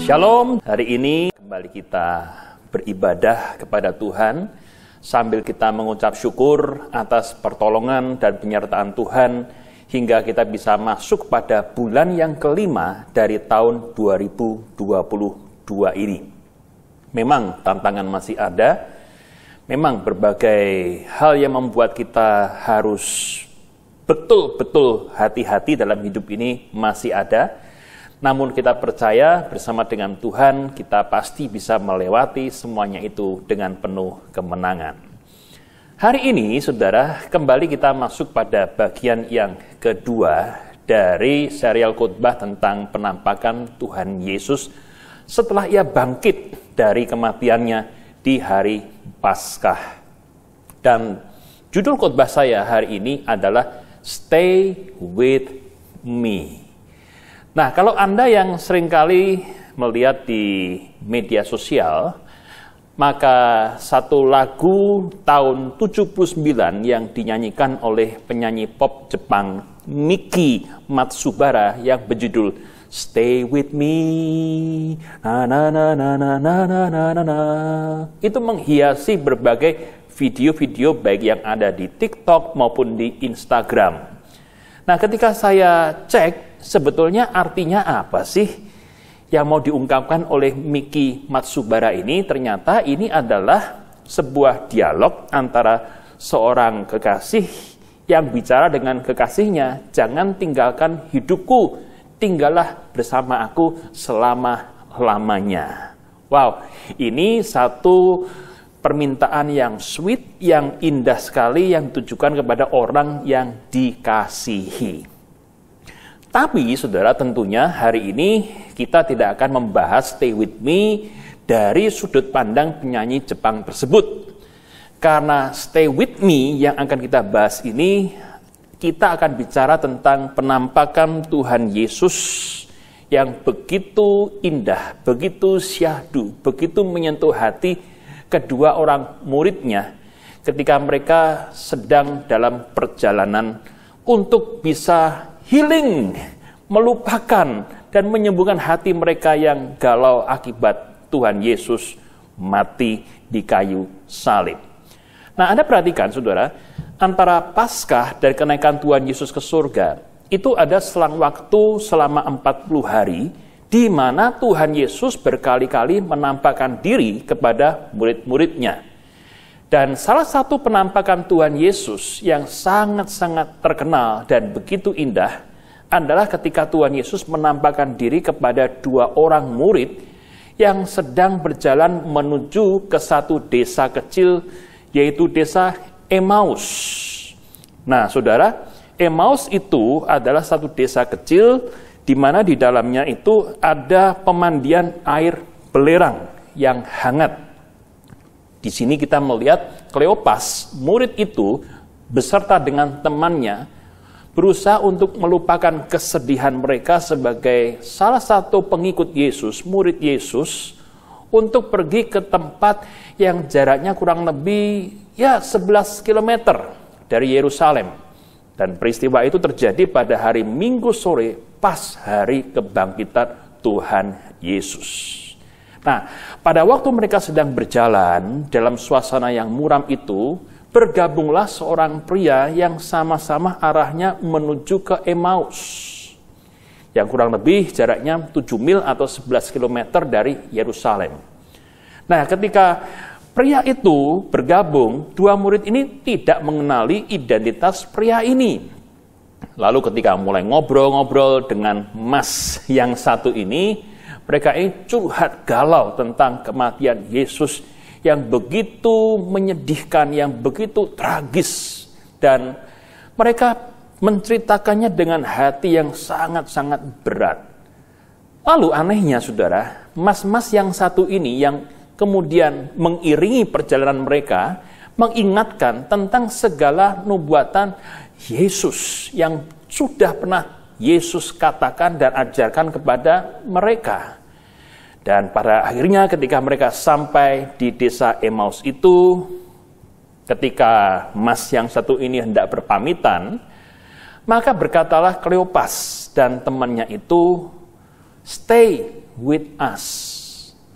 Shalom, hari ini kembali kita beribadah kepada Tuhan sambil kita mengucap syukur atas pertolongan dan penyertaan Tuhan hingga kita bisa masuk pada bulan yang kelima dari tahun 2022 ini. Memang tantangan masih ada, memang berbagai hal yang membuat kita harus betul-betul hati-hati dalam hidup ini masih ada. Namun kita percaya bersama dengan Tuhan kita pasti bisa melewati semuanya itu dengan penuh kemenangan. Hari ini saudara, kembali kita masuk pada bagian yang kedua dari serial khotbah tentang penampakan Tuhan Yesus setelah ia bangkit dari kematiannya di hari Paskah. Dan judul khotbah saya hari ini adalah Stay with Me. Nah, kalau Anda yang seringkali melihat di media sosial, maka satu lagu tahun 79 yang dinyanyikan oleh penyanyi pop Jepang Miki Matsubara yang berjudul Stay With Me, na na na na na na na na na, itu menghiasi berbagai video-video baik yang ada di TikTok maupun di Instagram. Nah, ketika saya cek, sebetulnya artinya apa sih yang mau diungkapkan oleh Miki Matsubara ini? Ternyata ini adalah sebuah dialog antara seorang kekasih yang bicara dengan kekasihnya, jangan tinggalkan hidupku, tinggallah bersama aku selama-lamanya. Wow, ini satu permintaan yang sweet, yang indah sekali, yang ditujukan kepada orang yang dikasihi. Tapi saudara, tentunya hari ini kita tidak akan membahas Stay With Me dari sudut pandang penyanyi Jepang tersebut. Karena Stay With Me yang akan kita bahas ini, kita akan bicara tentang penampakan Tuhan Yesus yang begitu indah, begitu syahdu, begitu menyentuh hati kedua orang muridnya ketika mereka sedang dalam perjalanan untuk bisa healing, melupakan dan menyembuhkan hati mereka yang galau akibat Tuhan Yesus mati di kayu salib. Nah, Anda perhatikan saudara, antara Paskah dan kenaikan Tuhan Yesus ke surga, itu ada selang waktu selama 40 hari, di mana Tuhan Yesus berkali-kali menampakkan diri kepada murid-muridnya. Dan salah satu penampakan Tuhan Yesus yang sangat-sangat terkenal dan begitu indah adalah ketika Tuhan Yesus menampakkan diri kepada dua orang murid yang sedang berjalan menuju ke satu desa kecil, yaitu desa Emmaus. Nah, saudara, Emmaus itu adalah satu desa kecil di mana di dalamnya itu ada pemandian air belerang yang hangat. Di sini kita melihat Kleopas, murid itu beserta dengan temannya berusaha untuk melupakan kesedihan mereka sebagai salah satu pengikut Yesus, murid Yesus, untuk pergi ke tempat yang jaraknya kurang lebih 11 km dari Yerusalem. Dan peristiwa itu terjadi pada hari Minggu sore, pas hari kebangkitan Tuhan Yesus. Nah, pada waktu mereka sedang berjalan dalam suasana yang muram itu, bergabunglah seorang pria yang sama-sama arahnya menuju ke Emmaus, yang kurang lebih jaraknya 7 mil atau 11 km dari Yerusalem. Nah, ketika pria itu bergabung, dua murid ini tidak mengenali identitas pria ini. Lalu ketika mulai ngobrol-ngobrol dengan Mas yang satu ini, mereka curhat galau tentang kematian Yesus yang begitu menyedihkan, yang begitu tragis. Dan mereka menceritakannya dengan hati yang sangat-sangat berat. Lalu anehnya saudara, mas-mas yang satu ini yang kemudian mengiringi perjalanan mereka, mengingatkan tentang segala nubuatan Yesus yang sudah pernah Yesus katakan dan ajarkan kepada mereka. Dan pada akhirnya ketika mereka sampai di desa Emmaus itu, ketika mas yang satu ini hendak berpamitan, maka berkatalah Kleopas dan temannya itu, "Stay with us.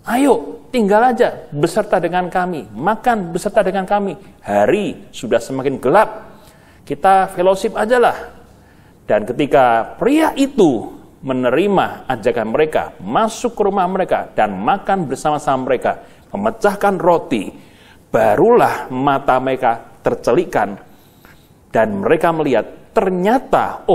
Ayo, tinggal aja beserta dengan kami, makan beserta dengan kami. Hari sudah semakin gelap, kita fellowship aja lah. Dan ketika pria itu menerima ajakan mereka, masuk ke rumah mereka dan makan bersama-sama mereka, memecahkan roti, barulah mata mereka tercelikkan dan mereka melihat ternyata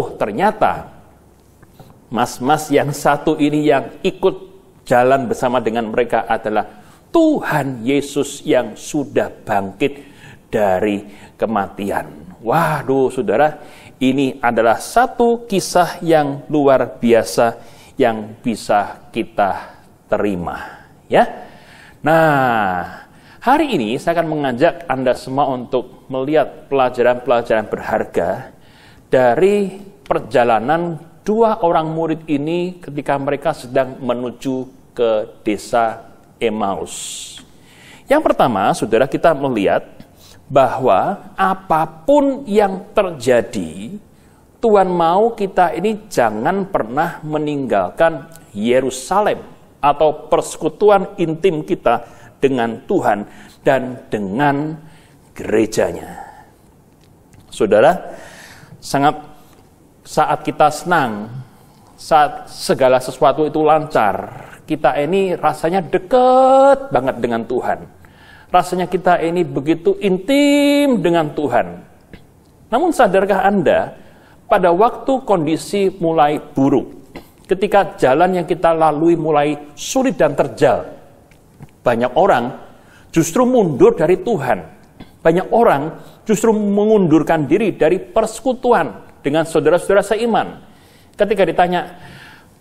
mas-mas yang satu ini yang ikut jalan bersama dengan mereka adalah Tuhan Yesus yang sudah bangkit dari kematian. Waduh, saudara, ini adalah satu kisah yang luar biasa yang bisa kita terima, ya. Nah, hari ini saya akan mengajak Anda semua untuk melihat pelajaran-pelajaran berharga dari perjalanan dua orang murid ini ketika mereka sedang menuju ke desa Emmaus. Yang pertama, saudara, kita melihat bahwa apapun yang terjadi, Tuhan mau kita ini jangan pernah meninggalkan Yerusalem atau persekutuan intim kita dengan Tuhan dan dengan gerejanya. Saudara, saat kita senang, saat segala sesuatu itu lancar, kita ini rasanya dekat banget dengan Tuhan. Rasanya kita ini begitu intim dengan Tuhan. Namun sadarkah Anda, pada waktu kondisi mulai buruk, ketika jalan yang kita lalui mulai sulit dan terjal, banyak orang justru mundur dari Tuhan. Banyak orang justru mengundurkan diri dari persekutuan dengan saudara-saudara seiman. Ketika ditanya,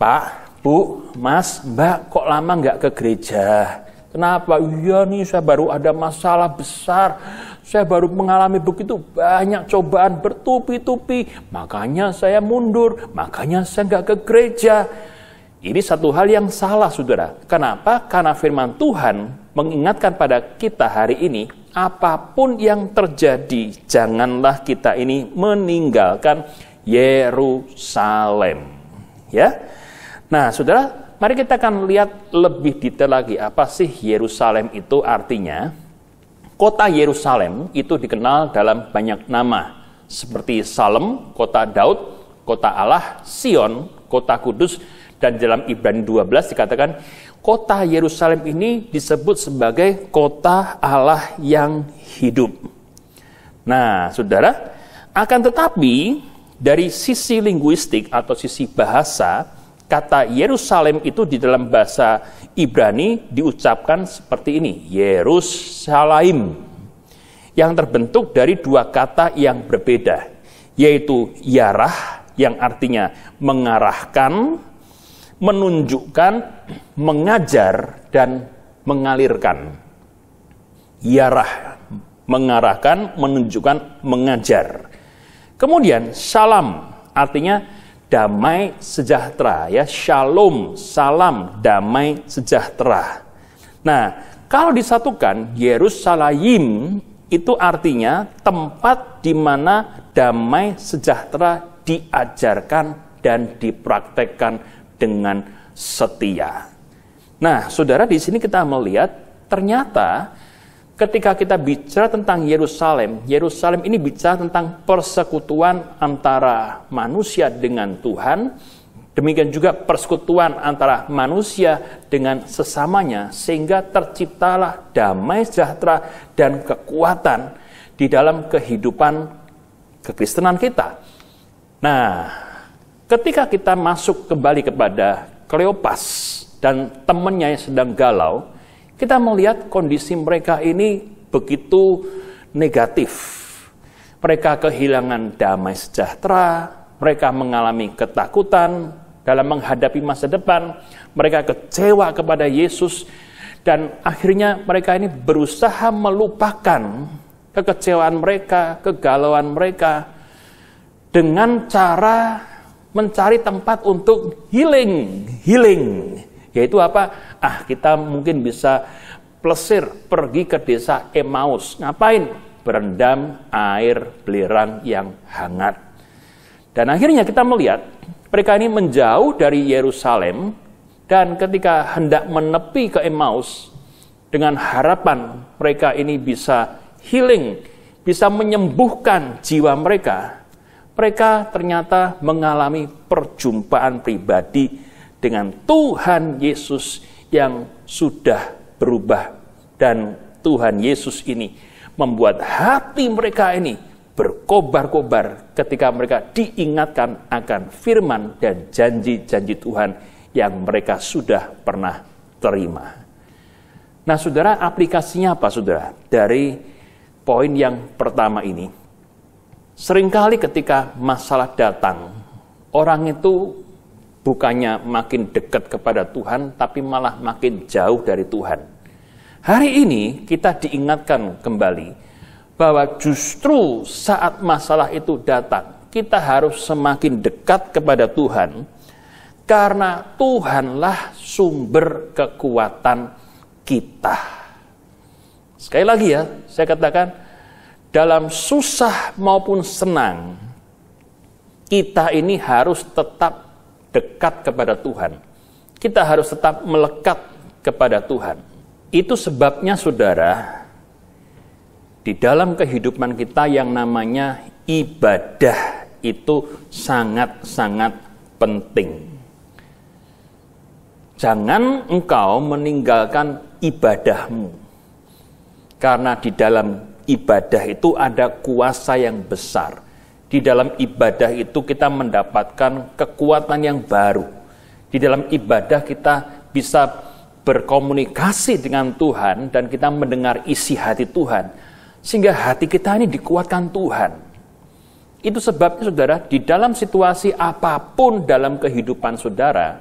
Pak, Bu, Mas, Mbak, kok lama nggak ke gereja? Kenapa? Iya nih, saya baru ada masalah besar. Saya baru mengalami begitu banyak cobaan bertubi-tubi. Makanya saya mundur, makanya saya nggak ke gereja. Ini satu hal yang salah, saudara. Kenapa? Karena firman Tuhan mengingatkan pada kita hari ini, apapun yang terjadi, janganlah kita ini meninggalkan Yerusalem. Ya. Nah, saudara, mari kita akan lihat lebih detail lagi apa sih Yerusalem itu artinya. Kota Yerusalem itu dikenal dalam banyak nama, seperti Salem, kota Daud, kota Allah, Sion, kota kudus, dan dalam Ibrani 12 dikatakan kota Yerusalem ini disebut sebagai kota Allah yang hidup. Nah, saudara, akan tetapi dari sisi linguistik atau sisi bahasa, kata Yerusalem itu di dalam bahasa Ibrani diucapkan seperti ini, Yerusalem, yang terbentuk dari dua kata yang berbeda, yaitu yarah, yang artinya mengarahkan, menunjukkan, mengajar, dan mengalirkan. Yarah, mengarahkan, menunjukkan, mengajar. Kemudian salam, artinya damai sejahtera, ya, shalom, salam, damai sejahtera. Nah, kalau disatukan, Yerusalem itu artinya tempat di mana damai sejahtera diajarkan dan dipraktekkan dengan setia. Nah, saudara, di sini kita melihat ternyata ketika kita bicara tentang Yerusalem, Yerusalem ini bicara tentang persekutuan antara manusia dengan Tuhan, demikian juga persekutuan antara manusia dengan sesamanya, sehingga terciptalah damai sejahtera dan kekuatan di dalam kehidupan kekristenan kita. Nah, ketika kita masuk kembali kepada Kleopas dan temannya yang sedang galau, kita melihat kondisi mereka ini begitu negatif. Mereka kehilangan damai sejahtera, mereka mengalami ketakutan dalam menghadapi masa depan, mereka kecewa kepada Yesus, dan akhirnya mereka ini berusaha melupakan kekecewaan mereka, kegalauan mereka, dengan cara mencari tempat untuk healing. Yaitu apa? Kita mungkin bisa plesir pergi ke desa Emmaus. Ngapain? Berendam air belerang yang hangat. Dan akhirnya kita melihat mereka ini menjauh dari Yerusalem Dan ketika hendak menepi ke Emmaus, dengan harapan mereka ini bisa healing, bisa menyembuhkan jiwa mereka, mereka ternyata mengalami perjumpaan pribadi dengan Tuhan Yesus yang sudah berubah. Dan Tuhan Yesus ini membuat hati mereka ini berkobar-kobar ketika mereka diingatkan akan firman dan janji-janji Tuhan yang mereka sudah pernah terima. Nah, saudara, aplikasinya apa, saudara? Dari poin yang pertama ini, seringkali ketika masalah datang, orang itu bukannya makin dekat kepada Tuhan, tapi malah makin jauh dari Tuhan. Hari ini kita diingatkan kembali bahwa justru saat masalah itu datang, kita harus semakin dekat kepada Tuhan, karena Tuhanlah sumber kekuatan kita. Sekali lagi ya, saya katakan, dalam susah maupun senang, kita ini harus tetap dekat kepada Tuhan. Kita harus tetap melekat kepada Tuhan. Itu sebabnya, saudara, di dalam kehidupan kita yang namanya ibadah itu sangat-sangat penting. Jangan engkau meninggalkan ibadahmu, karena di dalam ibadah itu ada kuasa yang besar. Di dalam ibadah itu kita mendapatkan kekuatan yang baru. Di dalam ibadah kita bisa berkomunikasi dengan Tuhan dan kita mendengar isi hati Tuhan, sehingga hati kita ini dikuatkan Tuhan. Itu sebabnya, saudara, di dalam situasi apapun dalam kehidupan saudara,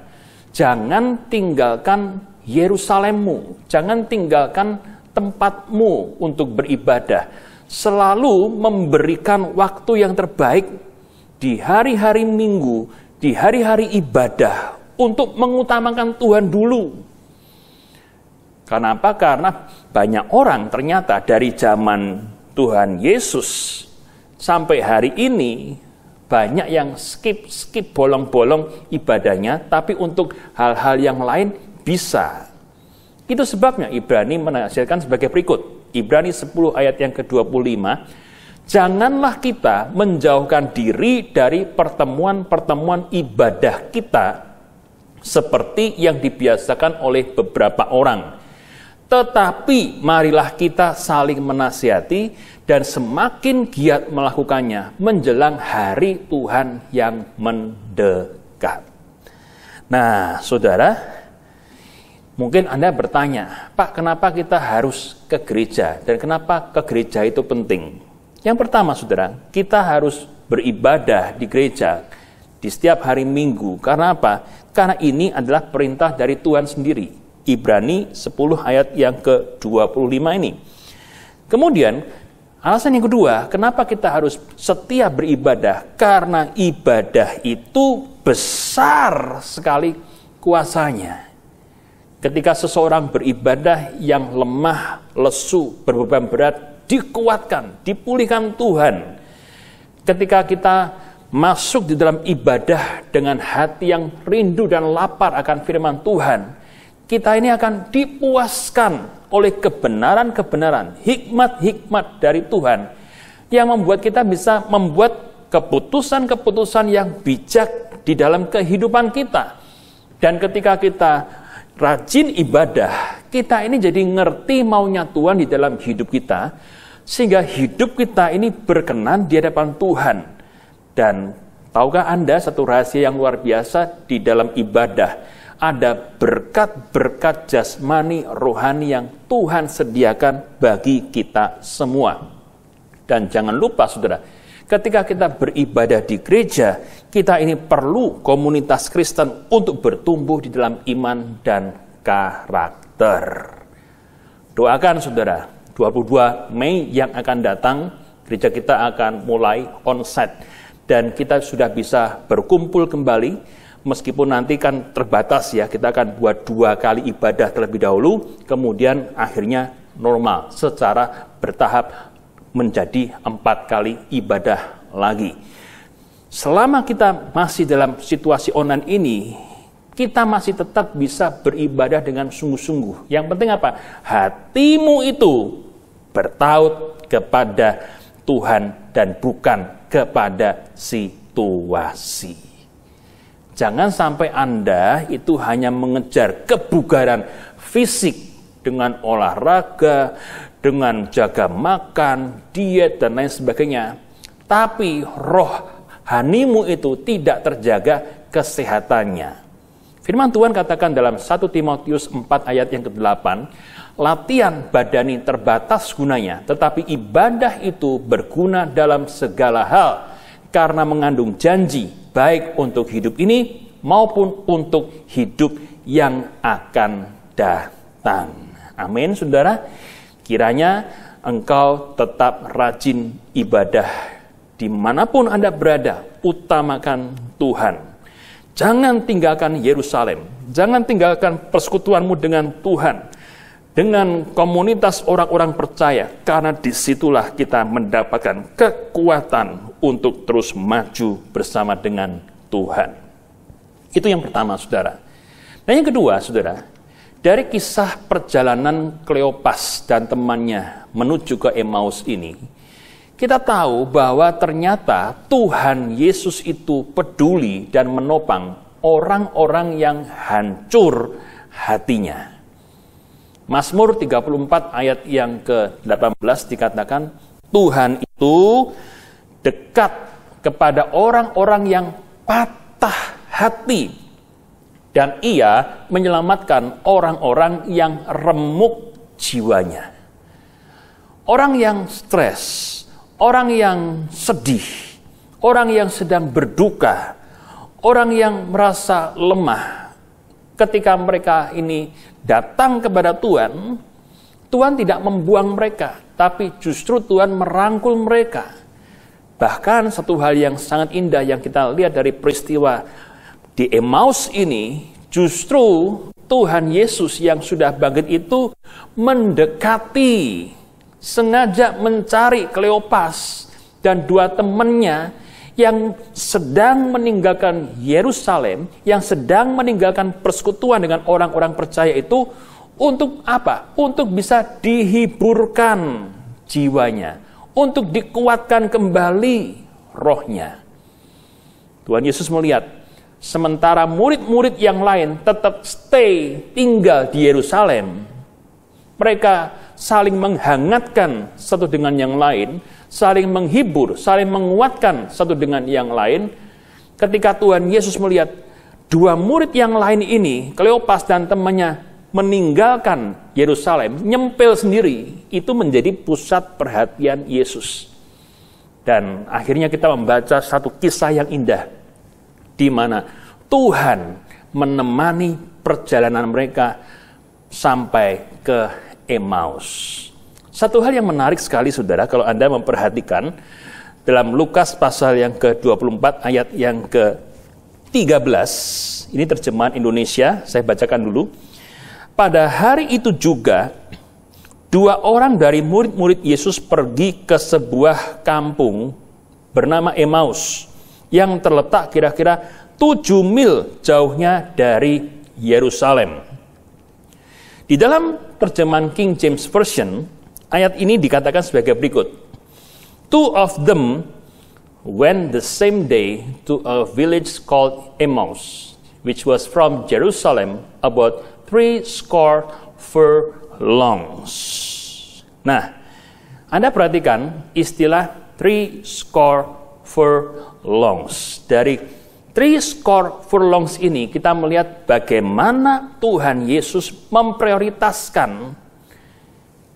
jangan tinggalkan Yerusalemmu, jangan tinggalkan tempatmu untuk beribadah. Selalu memberikan waktu yang terbaik di hari-hari Minggu, di hari-hari ibadah, untuk mengutamakan Tuhan dulu. Kenapa? Karena banyak orang ternyata dari zaman Tuhan Yesus sampai hari ini, banyak yang skip bolong-bolong ibadahnya, tapi untuk hal-hal yang lain bisa. Itu sebabnya Ibrani menasihatkan sebagai berikut. Ibrani 10 ayat yang ke-25, janganlah kita menjauhkan diri dari pertemuan-pertemuan ibadah kita seperti yang dibiasakan oleh beberapa orang. Tetapi marilah kita saling menasihati dan semakin giat melakukannya menjelang hari Tuhan yang mendekat. Nah, saudara, mungkin Anda bertanya, Pak, kenapa kita harus ke gereja? Dan kenapa ke gereja itu penting? Yang pertama, saudara, kita harus beribadah di gereja di setiap hari Minggu. Karena apa? Karena ini adalah perintah dari Tuhan sendiri. Ibrani 10 ayat yang ke-25 ini. Kemudian, alasan yang kedua, kenapa kita harus setia beribadah? Karena ibadah itu besar sekali kuasanya. Ketika seseorang beribadah yang lemah, lesu, berbeban berat, dikuatkan, dipulihkan Tuhan. Ketika kita masuk di dalam ibadah dengan hati yang rindu dan lapar akan firman Tuhan, kita ini akan dipuaskan oleh kebenaran-kebenaran, hikmat-hikmat dari Tuhan yang membuat kita bisa membuat keputusan-keputusan yang bijak di dalam kehidupan kita. Dan ketika kita rajin ibadah, kita ini jadi ngerti maunya Tuhan di dalam hidup kita, sehingga hidup kita ini berkenan di hadapan Tuhan. Dan tahukah Anda satu rahasia yang luar biasa di dalam ibadah? Ada berkat-berkat jasmani rohani yang Tuhan sediakan bagi kita semua. Dan jangan lupa, saudara, ketika kita beribadah di gereja, kita ini perlu komunitas Kristen untuk bertumbuh di dalam iman dan karakter. Doakan, saudara, 22 Mei yang akan datang, gereja kita akan mulai onsite. Dan kita sudah bisa berkumpul kembali. Meskipun nanti kan terbatas ya, kita akan buat 2 kali ibadah terlebih dahulu, kemudian akhirnya normal secara bertahap menjadi 4 kali ibadah lagi. Selama kita masih dalam situasi online ini, kita masih tetap bisa beribadah dengan sungguh-sungguh. Yang penting apa? Hatimu itu bertaut kepada Tuhan dan bukan kepada situasi. Jangan sampai Anda itu hanya mengejar kebugaran fisik dengan olahraga, dengan jaga makan, diet, dan lain sebagainya. Tapi rohanimu itu tidak terjaga kesehatannya. Firman Tuhan katakan dalam 1 Timotius 4 ayat yang ke-8, latihan badani terbatas gunanya, tetapi ibadah itu berguna dalam segala hal, karena mengandung janji, baik untuk hidup ini maupun untuk hidup yang akan datang. Amin, saudara. Kiranya engkau tetap rajin ibadah dimanapun Anda berada, utamakan Tuhan. Jangan tinggalkan Yerusalem, jangan tinggalkan persekutuanmu dengan Tuhan, dengan komunitas orang-orang percaya, karena disitulah kita mendapatkan kekuatan untuk terus maju bersama dengan Tuhan. Itu yang pertama, saudara. Nah, yang kedua, saudara, dari kisah perjalanan Kleopas dan temannya menuju ke Emmaus ini, kita tahu bahwa ternyata Tuhan Yesus itu peduli dan menopang orang-orang yang hancur hatinya. Mazmur 34 ayat yang ke-18 dikatakan, Tuhan itu dekat kepada orang-orang yang patah hati, dan Ia menyelamatkan orang-orang yang remuk jiwanya. Orang yang stres, orang yang sedih, orang yang sedang berduka, orang yang merasa lemah, ketika mereka ini datang kepada Tuhan, Tuhan tidak membuang mereka, tapi justru Tuhan merangkul mereka. Bahkan satu hal yang sangat indah yang kita lihat dari peristiwa di Emmaus ini, justru Tuhan Yesus yang sudah bangkit itu mendekati, sengaja mencari Kleopas dan dua temannya yang sedang meninggalkan Yerusalem, yang sedang meninggalkan persekutuan dengan orang-orang percaya itu, untuk apa? Untuk bisa dihiburkan jiwanya, untuk dikuatkan kembali rohnya. Tuhan Yesus melihat, sementara murid-murid yang lain tetap tinggal di Yerusalem, mereka saling menghangatkan satu dengan yang lain, saling menghibur, saling menguatkan satu dengan yang lain. Ketika Tuhan Yesus melihat dua murid yang lain ini, Kleopas dan temannya, meninggalkan Yerusalem, nyempil sendiri, itu menjadi pusat perhatian Yesus. Dan akhirnya kita membaca satu kisah yang indah, di mana Tuhan menemani perjalanan mereka sampai ke Emmaus. Satu hal yang menarik sekali, saudara, kalau Anda memperhatikan dalam Lukas pasal yang ke-24 ayat yang ke-13, ini terjemahan Indonesia, saya bacakan dulu. Pada hari itu juga, dua orang dari murid-murid Yesus pergi ke sebuah kampung bernama Emmaus, yang terletak kira-kira 7 mil jauhnya dari Yerusalem. Di dalam terjemahan King James Version, ayat ini dikatakan sebagai berikut. Two of them went the same day to a village called Emmaus, which was from Jerusalem about 80 furlongs. Nah, Anda perhatikan istilah 80 furlongs. Dari 80 furlongs ini kita melihat bagaimana Tuhan Yesus memprioritaskan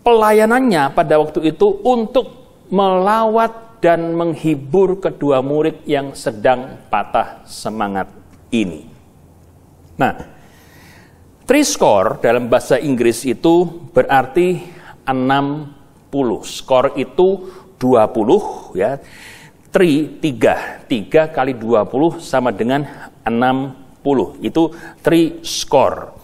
pelayanannya pada waktu itu untuk melawat dan menghibur kedua murid yang sedang patah semangat ini. Nah, 80 dalam bahasa Inggris itu berarti 60. Skor itu 20, ya. 3 kali 20 sama dengan 60. Itu 3 score.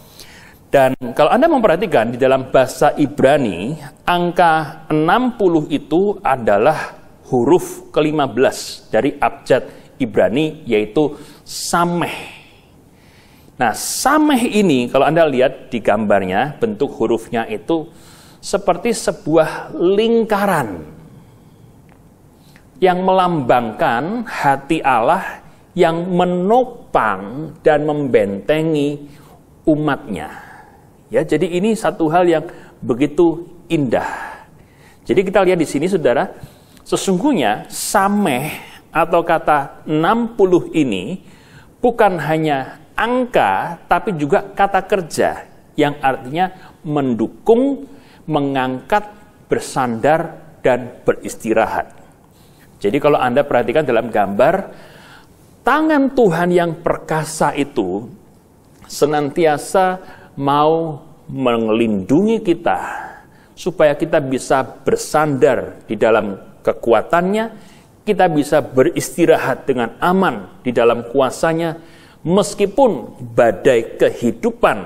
Dan kalau Anda memperhatikan di dalam bahasa Ibrani, angka 60 itu adalah huruf ke-15 dari abjad Ibrani, yaitu sameh. Nah, Sameh ini kalau Anda lihat di gambarnya, bentuk hurufnya itu seperti sebuah lingkaran yang melambangkan hati Allah yang menopang dan membentengi umatnya. Ya, jadi ini satu hal yang begitu indah. Jadi kita lihat di sini saudara, sesungguhnya Sameh atau kata 60 ini bukan hanya angka, tapi juga kata kerja yang artinya mendukung, mengangkat, bersandar, dan beristirahat. Jadi kalau Anda perhatikan dalam gambar, tangan Tuhan yang perkasa itu senantiasa mau melindungi kita, supaya kita bisa bersandar di dalam kekuatannya, kita bisa beristirahat dengan aman di dalam kuasanya, meskipun badai kehidupan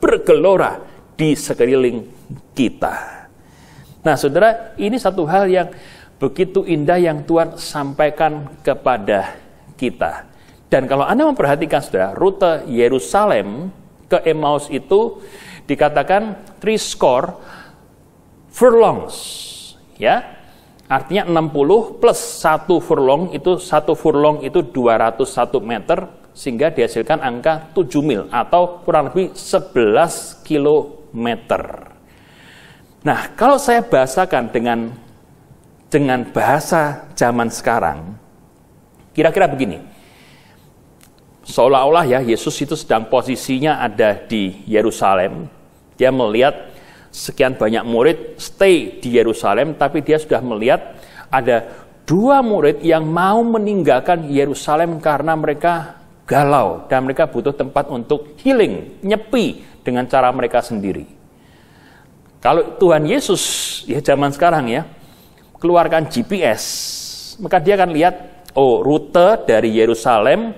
bergelora di sekeliling kita. Nah saudara, ini satu hal yang begitu indah yang Tuhan sampaikan kepada kita. Dan kalau Anda memperhatikan saudara, rute Yerusalem ke Emmaus itu dikatakan 60 furlongs, ya. Artinya 60 plus 1 furlong itu 201 meter, sehingga dihasilkan angka 7 mil atau kurang lebih 11 kilometer. Nah, kalau saya bahasakan dengan bahasa zaman sekarang, kira-kira begini. Seolah-olah ya Yesus itu sedang posisinya ada di Yerusalem. Dia melihat sekian banyak murid stay di Yerusalem, tapi dia sudah melihat ada 2 murid yang mau meninggalkan Yerusalem karena mereka galau dan mereka butuh tempat untuk healing, nyepi dengan cara mereka sendiri. Kalau Tuhan Yesus ya zaman sekarang ya keluarkan GPS, maka dia akan lihat, oh rute dari Yerusalem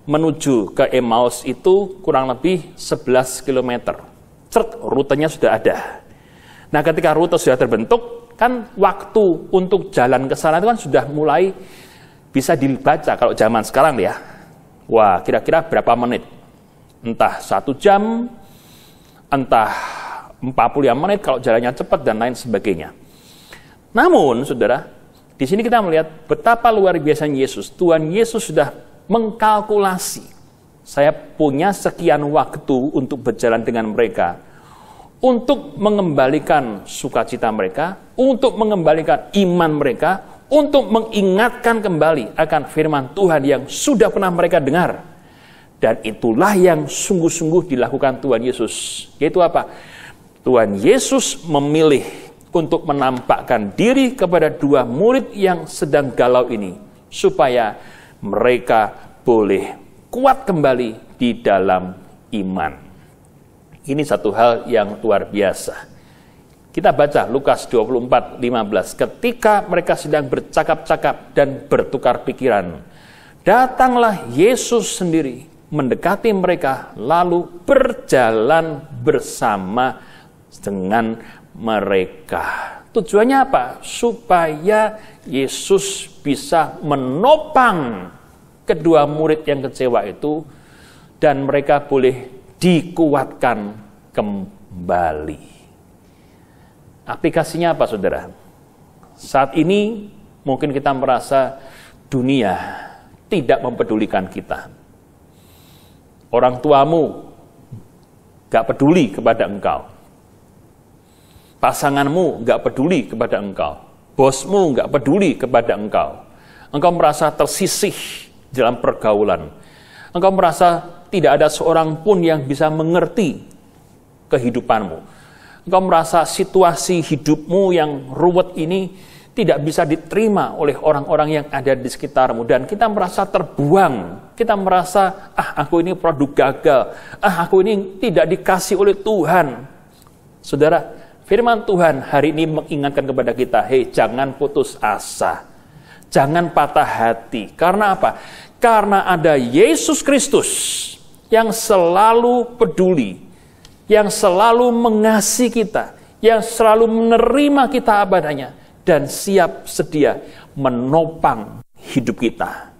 menuju ke Emmaus itu kurang lebih 11 km. Rutenya sudah ada. Nah ketika rute sudah terbentuk, kan waktu untuk jalan ke sana itu kan sudah mulai bisa dibaca kalau zaman sekarang ya. Wah, kira-kira berapa menit? Entah 1 jam, entah 45 menit kalau jalannya cepat dan lain sebagainya. Namun, saudara, di sini kita melihat betapa luar biasanya Yesus. Tuhan Yesus sudah mengkalkulasi. Saya punya sekian waktu untuk berjalan dengan mereka, untuk mengembalikan sukacita mereka, untuk mengembalikan iman mereka, untuk mengingatkan kembali akan firman Tuhan yang sudah pernah mereka dengar. Dan itulah yang sungguh-sungguh dilakukan Tuhan Yesus. Yaitu apa? Tuhan Yesus memilih untuk menampakkan diri kepada 2 murid yang sedang galau ini, supaya mereka boleh kuat kembali di dalam iman. Ini satu hal yang luar biasa. Kita baca Lukas 24:15. Ketika mereka sedang bercakap-cakap dan bertukar pikiran, datanglah Yesus sendiri mendekati mereka, lalu berjalan bersama dengan mereka. Tujuannya apa? Supaya Yesus bisa menopang kedua murid yang kecewa itu, dan mereka boleh dikuatkan kembali. Aplikasinya apa, saudara? Saat ini mungkin kita merasa dunia tidak mempedulikan kita. Orang tuamu gak peduli kepada engkau. Pasanganmu gak peduli kepada engkau. Bosmu gak peduli kepada engkau. Engkau merasa tersisih dalam pergaulan. Engkau merasa tidak ada seorang pun yang bisa mengerti kehidupanmu. Engkau merasa situasi hidupmu yang ruwet ini tidak bisa diterima oleh orang-orang yang ada di sekitarmu. Dan kita merasa terbuang. Kita merasa, aku ini produk gagal. Aku ini tidak dikasih oleh Tuhan. Saudara, firman Tuhan hari ini mengingatkan kepada kita, hei, jangan putus asa. Jangan patah hati. Karena apa? Karena ada Yesus Kristus yang selalu peduli, yang selalu mengasihi kita, yang selalu menerima kita apa adanya, dan siap sedia menopang hidup kita.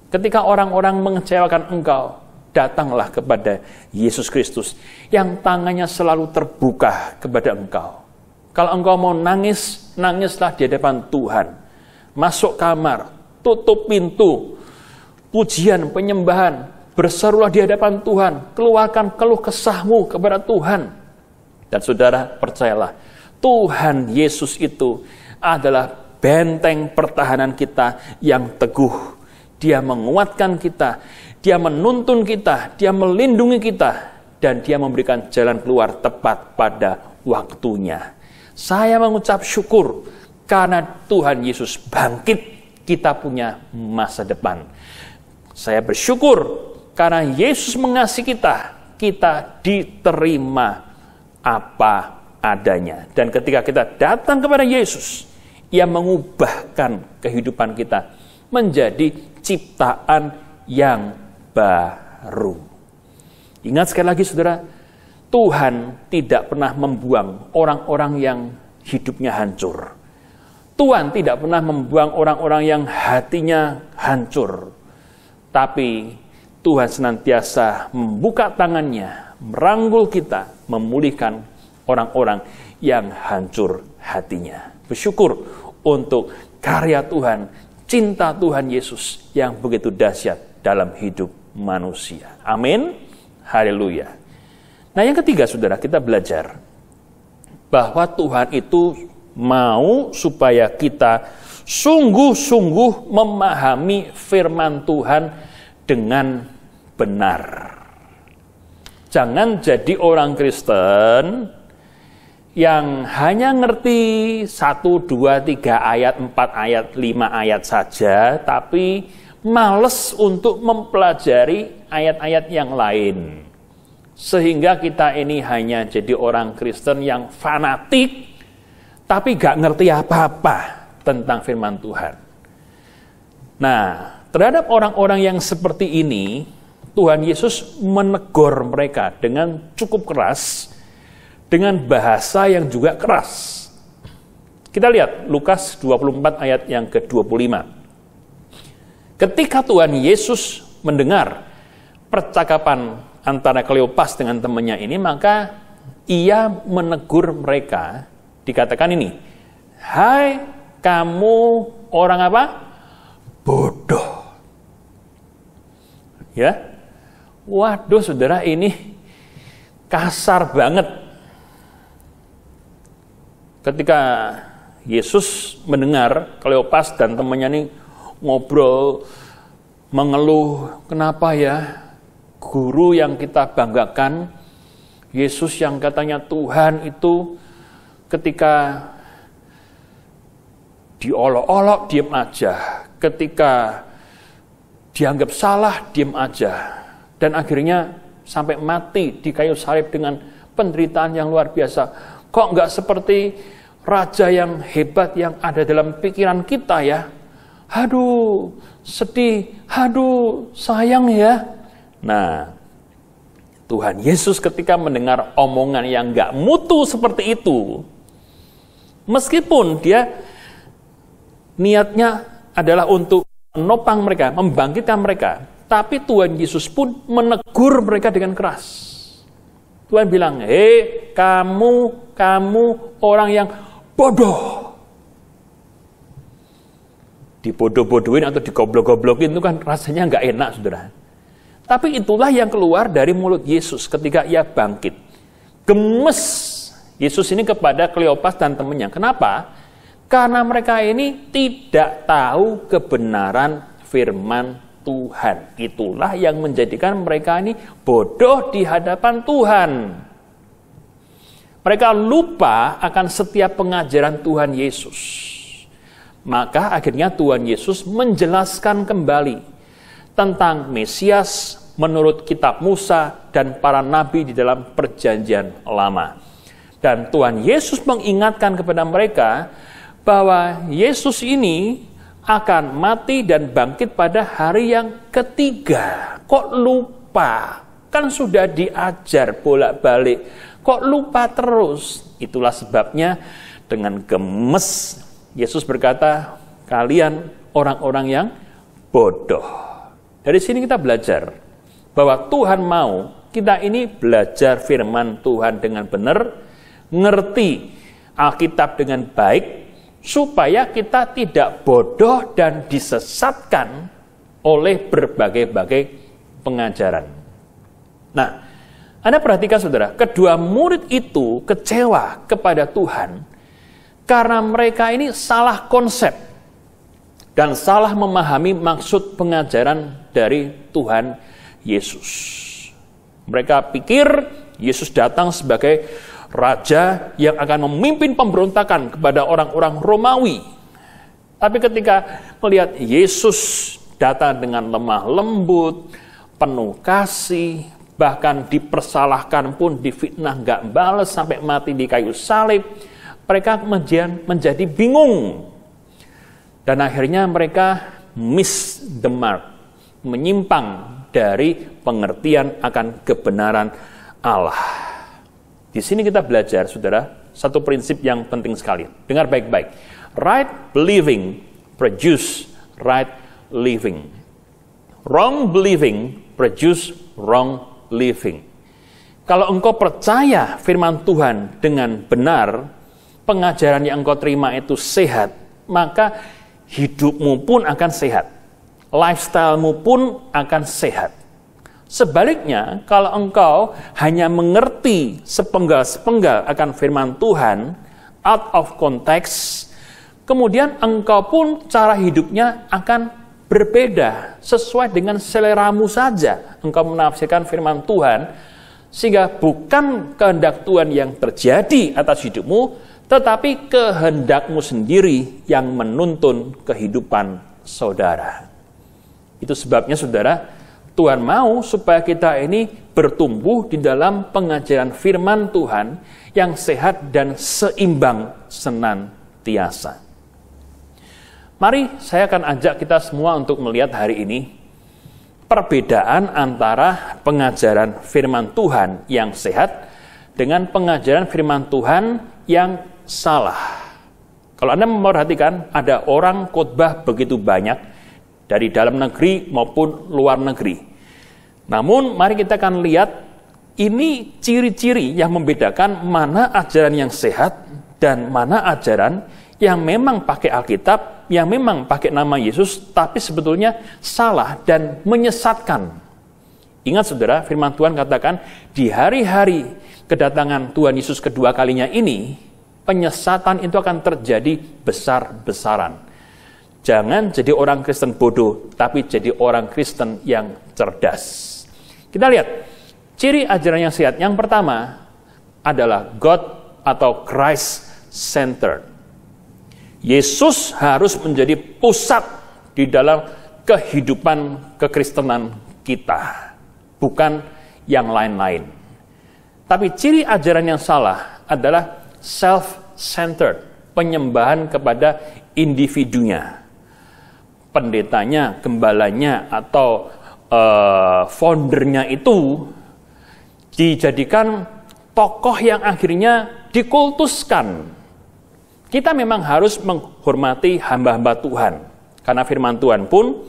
Ketika orang-orang mengecewakan engkau, datanglah kepada Yesus Kristus yang tangannya selalu terbuka kepada engkau. Kalau engkau mau nangis, nangislah di hadapan Tuhan. Masuk kamar, tutup pintu, pujian, penyembahan, berserulah di hadapan Tuhan, keluarkan keluh kesahmu kepada Tuhan. Dan saudara, percayalah, Tuhan Yesus itu adalah benteng pertahanan kita yang teguh. Dia menguatkan kita, Dia menuntun kita, Dia melindungi kita, dan Dia memberikan jalan keluar tepat pada waktunya. Saya mengucap syukur karena Tuhan Yesus bangkit, kita punya masa depan. Saya bersyukur karena Yesus mengasihi kita, kita diterima apa adanya. Dan ketika kita datang kepada Yesus, Ia mengubahkan kehidupan kita menjadi ciptaan yang baru. Ingat sekali lagi saudara, Tuhan tidak pernah membuang orang-orang yang hidupnya hancur. Tuhan tidak pernah membuang orang-orang yang hatinya hancur. Tapi Tuhan senantiasa membuka tangannya, merangkul kita, memulihkan orang-orang yang hancur hatinya. Bersyukur untuk karya Tuhan, cinta Tuhan Yesus yang begitu dahsyat dalam hidup manusia. Amin. Haleluya. Nah, yang ketiga saudara, kita belajar bahwa Tuhan itu mau supaya kita sungguh-sungguh memahami firman Tuhan dengan benar. Jangan jadi orang Kristen yang hanya ngerti 1, 2, 3 ayat, 4 ayat, 5 ayat saja, tapi males untuk mempelajari ayat-ayat yang lain. Sehingga kita ini hanya jadi orang Kristen yang fanatik, tapi gak ngerti apa-apa tentang firman Tuhan. Nah, terhadap orang-orang yang seperti ini, Tuhan Yesus menegur mereka dengan cukup keras, dengan bahasa yang juga keras. Kita lihat Lukas 24 ayat yang ke-25. Ketika Tuhan Yesus mendengar percakapan antara Kleopas dengan temannya ini, maka Ia menegur mereka, dikatakan ini, "Hai kamu orang apa? Bodoh." Ya. Waduh saudara, ini kasar banget. Ketika Yesus mendengar Kleopas dan temannya ini ngobrol, mengeluh, kenapa ya guru yang kita banggakan, Yesus yang katanya Tuhan itu ketika diolok-olok diem aja, ketika dianggap salah diem aja, dan akhirnya sampai mati di kayu salib dengan penderitaan yang luar biasa. Kok nggak seperti raja yang hebat yang ada dalam pikiran kita ya? Aduh, sedih, aduh, sayang ya. Nah, Tuhan Yesus ketika mendengar omongan yang nggak mutu seperti itu, meskipun dia niatnya adalah untuk menopang mereka, membangkitkan mereka, tapi Tuhan Yesus pun menegur mereka dengan keras. Tuhan bilang, "Hei, kamu orang yang bodoh." Dibodoh-bodohin atau digoblok-goblokin itu kan rasanya nggak enak, saudara. Tapi itulah yang keluar dari mulut Yesus ketika Ia bangkit. Gemes Yesus ini kepada Kleopas dan temannya. Kenapa? Karena mereka ini tidak tahu kebenaran firman Tuhan. Itulah yang menjadikan mereka ini bodoh di hadapan Tuhan. Mereka lupa akan setiap pengajaran Tuhan Yesus. Maka akhirnya Tuhan Yesus menjelaskan kembali tentang Mesias menurut kitab Musa dan para nabi di dalam perjanjian lama. Dan Tuhan Yesus mengingatkan kepada mereka bahwa Yesus ini akan mati dan bangkit pada hari yang ketiga. Kok lupa? Kan sudah diajar bolak-balik. Kok lupa terus? Itulah sebabnya dengan gemes Yesus berkata, "Kalian orang-orang yang bodoh." Dari sini kita belajar bahwa Tuhan mau kita ini belajar firman Tuhan dengan benar, ngerti Alkitab dengan baik, supaya kita tidak bodoh dan disesatkan oleh berbagai-bagai pengajaran. Nah, Anda perhatikan saudara, kedua murid itu kecewa kepada Tuhan karena mereka ini salah konsep dan salah memahami maksud pengajaran dari Tuhan Yesus. Mereka pikir Yesus datang sebagai raja yang akan memimpin pemberontakan kepada orang-orang Romawi. Tapi ketika melihat Yesus datang dengan lemah lembut, penuh kasih, bahkan dipersalahkan pun, difitnah gak balas sampai mati di kayu salib, mereka kemudian menjadi bingung. Dan akhirnya mereka miss the mark, menyimpang dari pengertian akan kebenaran Allah. Di sini kita belajar, saudara, satu prinsip yang penting sekali. Dengar baik-baik. Right believing produce right living. Wrong believing produce wrong living. Kalau engkau percaya firman Tuhan dengan benar, pengajaran yang engkau terima itu sehat, maka hidupmu pun akan sehat. Lifestyle-mu pun akan sehat. Sebaliknya, kalau engkau hanya mengerti sepenggal-sepenggal akan firman Tuhan, out of context, kemudian engkau pun cara hidupnya akan berbeda, sesuai dengan seleramu saja. Engkau menafsirkan firman Tuhan, sehingga bukan kehendak Tuhan yang terjadi atas hidupmu, tetapi kehendakmu sendiri yang menuntun kehidupan saudara. Itu sebabnya, saudara, Tuhan mau supaya kita ini bertumbuh di dalam pengajaran firman Tuhan yang sehat dan seimbang senantiasa. Mari saya akan ajak kita semua untuk melihat hari ini perbedaan antara pengajaran firman Tuhan yang sehat dengan pengajaran firman Tuhan yang salah. Kalau Anda memperhatikan, ada orang khotbah begitu banyak dari dalam negeri maupun luar negeri. Namun mari kita akan lihat ini ciri-ciri yang membedakan mana ajaran yang sehat dan mana ajaran yang memang pakai Alkitab, yang memang pakai nama Yesus, tapi sebetulnya salah dan menyesatkan. Ingat saudara, firman Tuhan katakan, di hari-hari kedatangan Tuhan Yesus kedua kalinya ini, penyesatan itu akan terjadi besar-besaran. Jangan jadi orang Kristen bodoh, tapi jadi orang Kristen yang cerdas. Kita lihat, ciri ajaran yang sehat. Yang pertama adalah God atau Christ-centered. Yesus harus menjadi pusat di dalam kehidupan kekristenan kita, bukan yang lain-lain. Tapi ciri ajaran yang salah adalah self-centered, penyembahan kepada individunya. Pendetanya, gembalanya, atau foundernya itu dijadikan tokoh yang akhirnya dikultuskan. Kita memang harus menghormati hamba-hamba Tuhan, karena firman Tuhan pun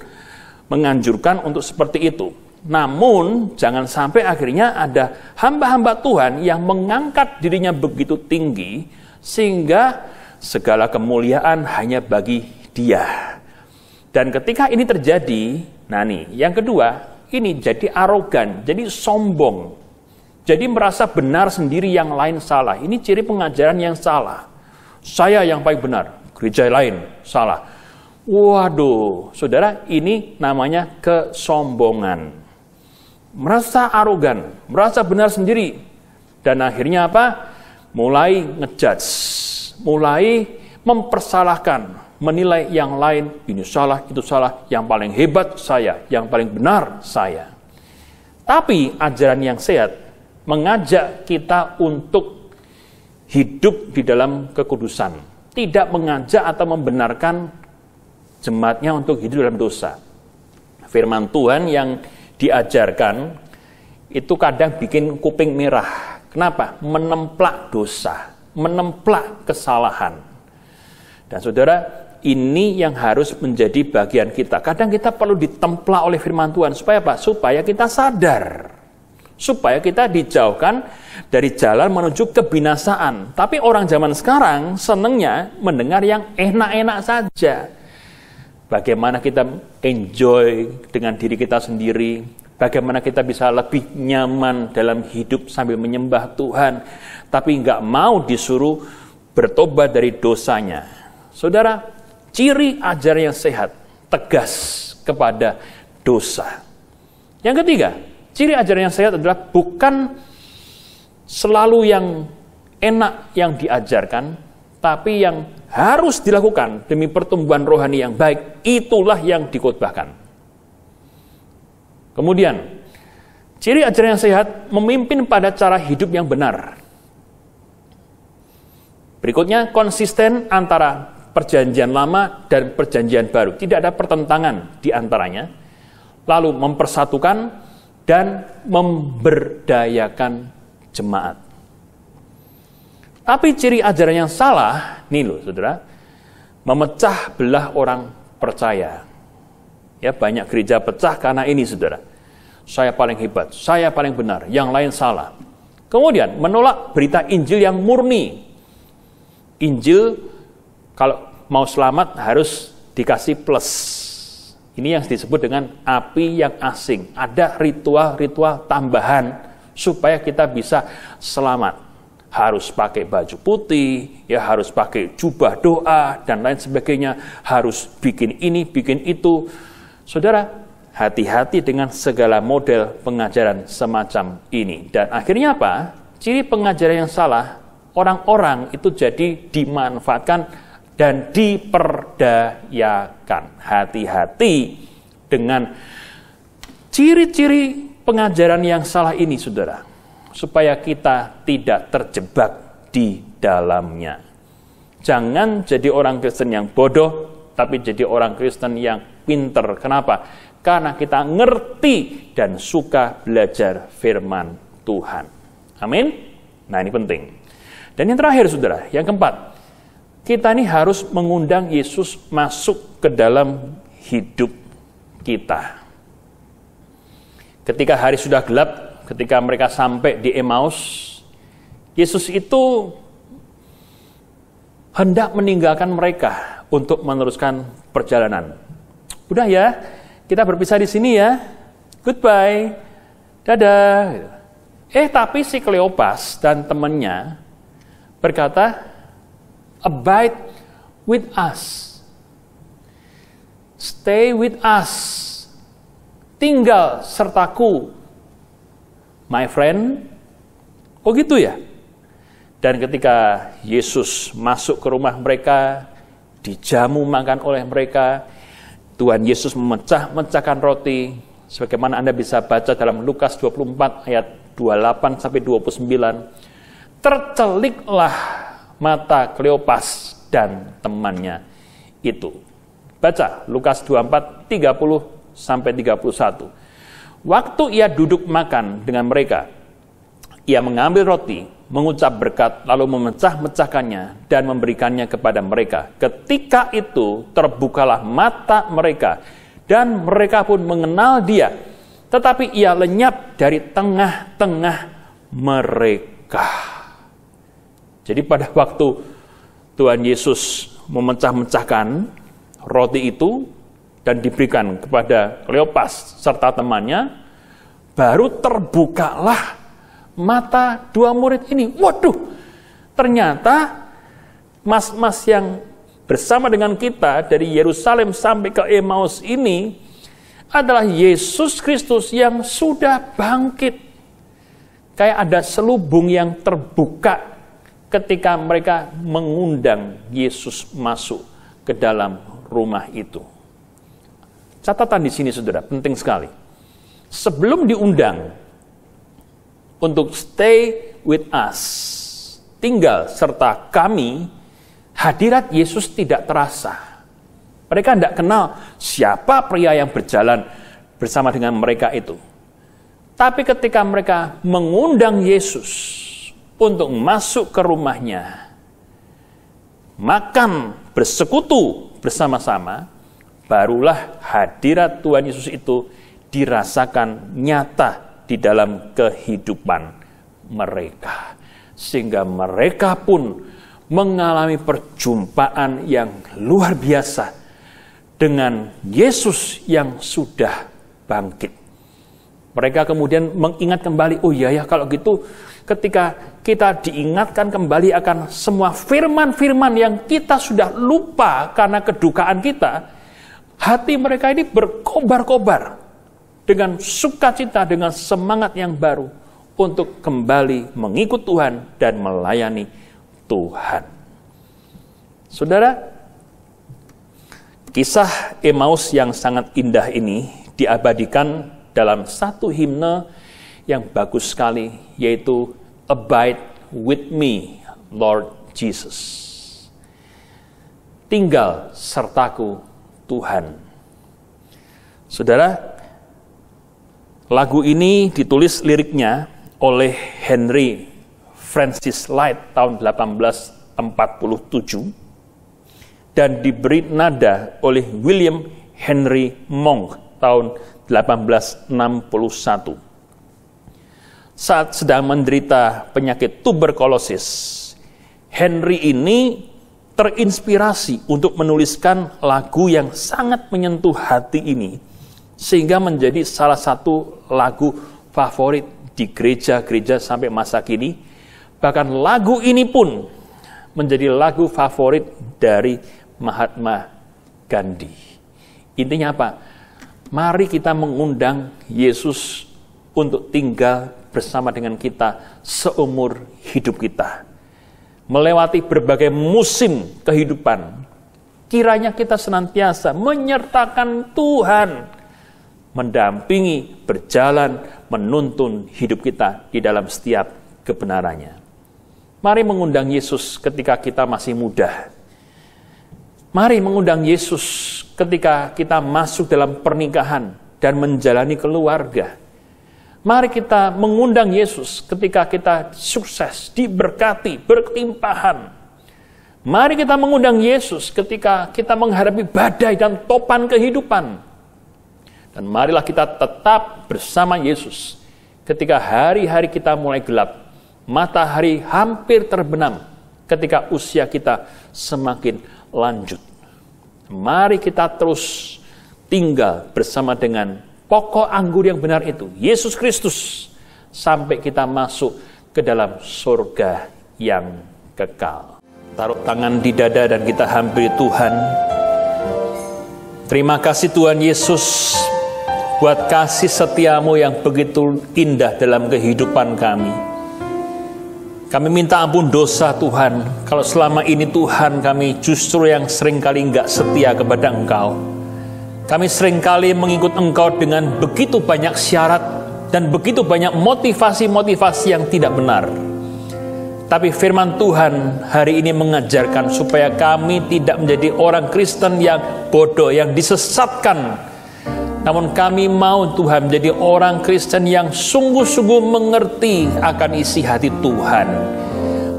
menganjurkan untuk seperti itu. Namun, jangan sampai akhirnya ada hamba-hamba Tuhan yang mengangkat dirinya begitu tinggi, sehingga segala kemuliaan hanya bagi Dia. Dan ketika ini terjadi, nah nih, yang kedua, ini jadi arogan, jadi sombong. Jadi merasa benar sendiri, yang lain salah. Ini ciri pengajaran yang salah. Saya yang paling benar, gereja lain salah. Waduh, saudara, ini namanya kesombongan. Merasa arogan, merasa benar sendiri. Dan akhirnya apa? Mulai ngejudge, mulai mempersalahkan, menilai yang lain, ini salah, itu salah, yang paling hebat saya, yang paling benar saya. Tapi ajaran yang sehat mengajak kita untuk hidup di dalam kekudusan, tidak mengajak atau membenarkan jemaatnya untuk hidup dalam dosa. Firman Tuhan yang diajarkan itu kadang bikin kuping merah. Kenapa? Menemplak dosa, menemplak kesalahan. Dan saudara, ini yang harus menjadi bagian kita. Kadang kita perlu ditempa oleh firman Tuhan. Supaya apa? Supaya kita sadar. Supaya kita dijauhkan dari jalan menuju kebinasaan. Tapi orang zaman sekarang senangnya mendengar yang enak-enak saja. Bagaimana kita enjoy dengan diri kita sendiri. Bagaimana kita bisa lebih nyaman dalam hidup sambil menyembah Tuhan. Tapi nggak mau disuruh bertobat dari dosanya. Saudara, ciri ajaran yang sehat, tegas kepada dosa. Yang ketiga, ciri ajaran yang sehat adalah bukan selalu yang enak yang diajarkan, tapi yang harus dilakukan demi pertumbuhan rohani yang baik, itulah yang dikhotbahkan. Kemudian, ciri ajaran yang sehat memimpin pada cara hidup yang benar. Berikutnya, konsisten antara perjanjian lama dan perjanjian baru. Tidak ada pertentangan di antaranya. Lalu mempersatukan dan memberdayakan jemaat. Tapi ciri ajaran yang salah, nih loh saudara, memecah belah orang percaya. Ya, banyak gereja pecah karena ini saudara. Saya paling hebat, saya paling benar, yang lain salah. Kemudian menolak berita Injil yang murni. Injil kalau mau selamat harus dikasih plus. Ini yang disebut dengan api yang asing. Ada ritual-ritual tambahan supaya kita bisa selamat. Harus pakai baju putih, ya harus pakai jubah doa dan lain sebagainya. Harus bikin ini, bikin itu. Saudara, hati-hati dengan segala model pengajaran semacam ini. Dan akhirnya apa? Ciri pengajaran yang salah, orang-orang itu jadi dimanfaatkan dan diperdayakan. Hati-hati dengan ciri-ciri pengajaran yang salah ini, saudara, supaya kita tidak terjebak di dalamnya. Jangan jadi orang Kristen yang bodoh, tapi jadi orang Kristen yang pinter. Kenapa? Karena kita ngerti dan suka belajar firman Tuhan. Amin? Nah, ini penting. Dan yang terakhir, saudara, yang keempat, kita ini harus mengundang Yesus masuk ke dalam hidup kita. Ketika hari sudah gelap, ketika mereka sampai di Emmaus, Yesus itu hendak meninggalkan mereka untuk meneruskan perjalanan. Udah ya, kita berpisah di sini ya. Goodbye. Dadah. Tapi si Kleopas dan temannya berkata, abide with us. Stay with us. Tinggal sertaku. My friend. Oh gitu ya? Dan ketika Yesus masuk ke rumah mereka, dijamu makan oleh mereka, Tuhan Yesus memecahkan roti, sebagaimana Anda bisa baca dalam Lukas 24 ayat 28 sampai 29. Terceliklah mata Kleopas dan temannya itu. Baca Lukas 24 30 sampai 31. Waktu ia duduk makan dengan mereka, ia mengambil roti, mengucap berkat, lalu memecah-mecahkannya dan memberikannya kepada mereka. Ketika itu terbukalah mata mereka dan mereka pun mengenal dia, tetapi ia lenyap dari tengah-tengah mereka. Jadi pada waktu Tuhan Yesus memecah-mecahkan roti itu dan diberikan kepada Kleopas serta temannya, baru terbukalah mata dua murid ini. Waduh, ternyata mas-mas yang bersama dengan kita dari Yerusalem sampai ke Emmaus ini adalah Yesus Kristus yang sudah bangkit. Kayak ada selubung yang terbuka ketika mereka mengundang Yesus masuk ke dalam rumah itu. Catatan di sini, saudara, penting sekali. Sebelum diundang untuk stay with us, tinggal serta kami, hadirat Yesus tidak terasa. Mereka tidak kenal siapa pria yang berjalan bersama dengan mereka itu. Tapi ketika mereka mengundang Yesus untuk masuk ke rumahnya, makan bersekutu bersama-sama, barulah hadirat Tuhan Yesus itu dirasakan nyata di dalam kehidupan mereka. Sehingga mereka pun mengalami perjumpaan yang luar biasa dengan Yesus yang sudah bangkit. Mereka kemudian mengingat kembali, oh iya ya kalau gitu ketika kita diingatkan kembali akan semua firman-firman yang kita sudah lupa karena kedukaan kita, hati mereka ini berkobar-kobar dengan sukacita, dengan semangat yang baru untuk kembali mengikut Tuhan dan melayani Tuhan. Saudara, kisah Emmaus yang sangat indah ini diabadikan dalam satu himne yang bagus sekali, yaitu Abide with me, Lord Jesus. Tinggal sertaku, Tuhan. Saudara, lagu ini ditulis liriknya oleh Henry Francis Lyte tahun 1847 dan diberi nada oleh William Henry Monk tahun 1861. Saat sedang menderita penyakit tuberkulosis, Henry ini terinspirasi untuk menuliskan lagu yang sangat menyentuh hati ini, sehingga menjadi salah satu lagu favorit di gereja-gereja sampai masa kini. Bahkan lagu ini pun menjadi lagu favorit dari Mahatma Gandhi. Intinya apa? Mari kita mengundang Yesus untuk tinggal bersama dengan kita seumur hidup kita. Melewati berbagai musim kehidupan, kiranya kita senantiasa menyertakan Tuhan, mendampingi, berjalan, menuntun hidup kita di dalam setiap kebenarannya. Mari mengundang Yesus ketika kita masih muda. Mari mengundang Yesus ketika kita masuk dalam pernikahan dan menjalani keluarga. Mari kita mengundang Yesus ketika kita sukses, diberkati, berkelimpahan. Mari kita mengundang Yesus ketika kita menghadapi badai dan topan kehidupan. Dan marilah kita tetap bersama Yesus ketika hari-hari kita mulai gelap, matahari hampir terbenam, ketika usia kita semakin lanjut. Mari kita terus tinggal bersama dengan pokok anggur yang benar itu, Yesus Kristus, sampai kita masuk ke dalam surga yang kekal. Taruh tangan di dada dan kita hampiri Tuhan. Terima kasih Tuhan Yesus buat kasih setiamu yang begitu indah dalam kehidupan kami. Kami minta ampun dosa Tuhan, kalau selama ini Tuhan kami justru yang seringkali enggak setia kepada Engkau. Kami seringkali mengikut Engkau dengan begitu banyak syarat dan begitu banyak motivasi-motivasi yang tidak benar. Tapi firman Tuhan hari ini mengajarkan supaya kami tidak menjadi orang Kristen yang bodoh, yang disesatkan. Namun kami mau Tuhan menjadi orang Kristen yang sungguh-sungguh mengerti akan isi hati Tuhan.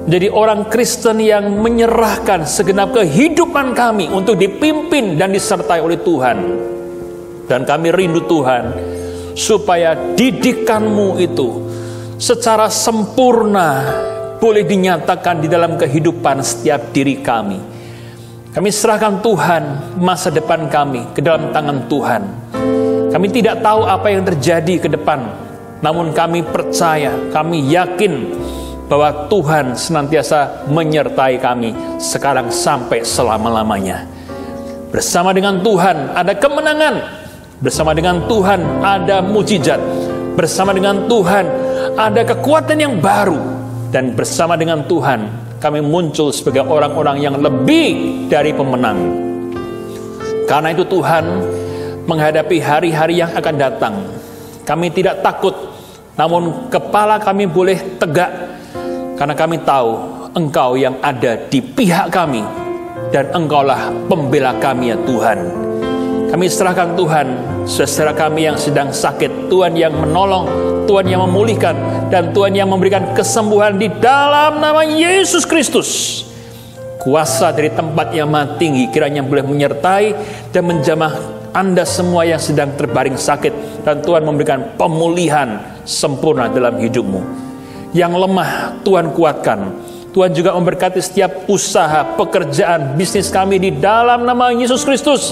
Menjadi orang Kristen yang menyerahkan segenap kehidupan kami untuk dipimpin dan disertai oleh Tuhan. Dan kami rindu Tuhan, supaya didikan-Mu itu secara sempurna boleh dinyatakan di dalam kehidupan setiap diri kami. Kami serahkan Tuhan masa depan kami ke dalam tangan Tuhan. Kami tidak tahu apa yang terjadi ke depan, namun kami percaya, kami yakin bahwa Tuhan senantiasa menyertai kami sekarang sampai selama-lamanya. Bersama dengan Tuhan ada kemenangan, bersama dengan Tuhan ada mujizat, bersama dengan Tuhan ada kekuatan yang baru, dan bersama dengan Tuhan kami muncul sebagai orang-orang yang lebih dari pemenang. Karena itu Tuhan, menghadapi hari-hari yang akan datang, kami tidak takut, namun kepala kami boleh tegak, karena kami tahu Engkau yang ada di pihak kami, dan Engkaulah pembela kami ya Tuhan. Kami serahkan Tuhan, saudara kami yang sedang sakit, Tuhan yang menolong, Tuhan yang memulihkan, dan Tuhan yang memberikan kesembuhan di dalam nama Yesus Kristus. Kuasa dari tempat yang maha tinggi kiranya boleh menyertai dan menjamah Anda semua yang sedang terbaring sakit, dan Tuhan memberikan pemulihan sempurna dalam hidupmu. Yang lemah Tuhan kuatkan. Tuhan juga memberkati setiap usaha, pekerjaan, bisnis kami di dalam nama Yesus Kristus.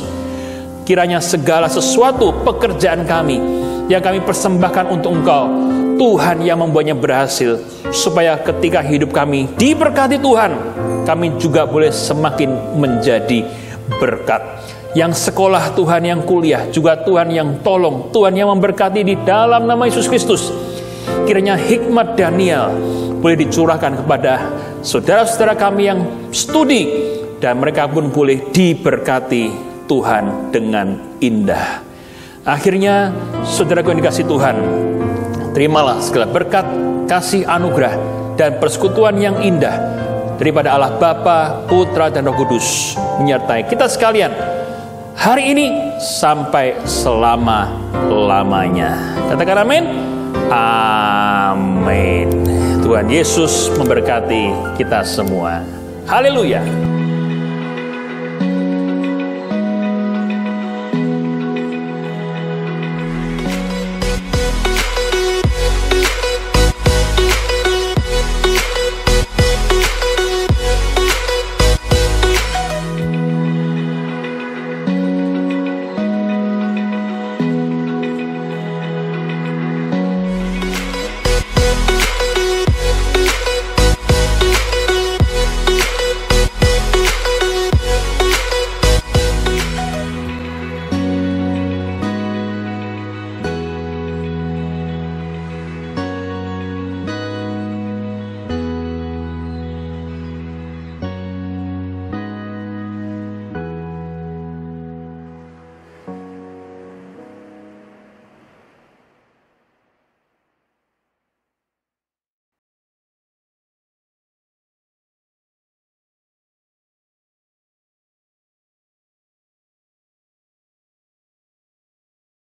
Kiranya segala sesuatu pekerjaan kami yang kami persembahkan untuk Engkau, Tuhan yang membuatnya berhasil, supaya ketika hidup kami diberkati Tuhan, kami juga boleh semakin menjadi berkat. Yang sekolah Tuhan, yang kuliah juga Tuhan yang tolong, Tuhan yang memberkati di dalam nama Yesus Kristus. Kiranya hikmat Daniel boleh dicurahkan kepada saudara-saudara kami yang studi, dan mereka pun boleh diberkati Tuhan dengan indah. Akhirnya, saudaraku yang dikasihi Tuhan, terimalah segala berkat, kasih anugerah, dan persekutuan yang indah daripada Allah Bapa, Putra, dan Roh Kudus menyertai kita sekalian hari ini sampai selama-lamanya. Katakan amin. Amin. Tuhan Yesus memberkati kita semua. Haleluya.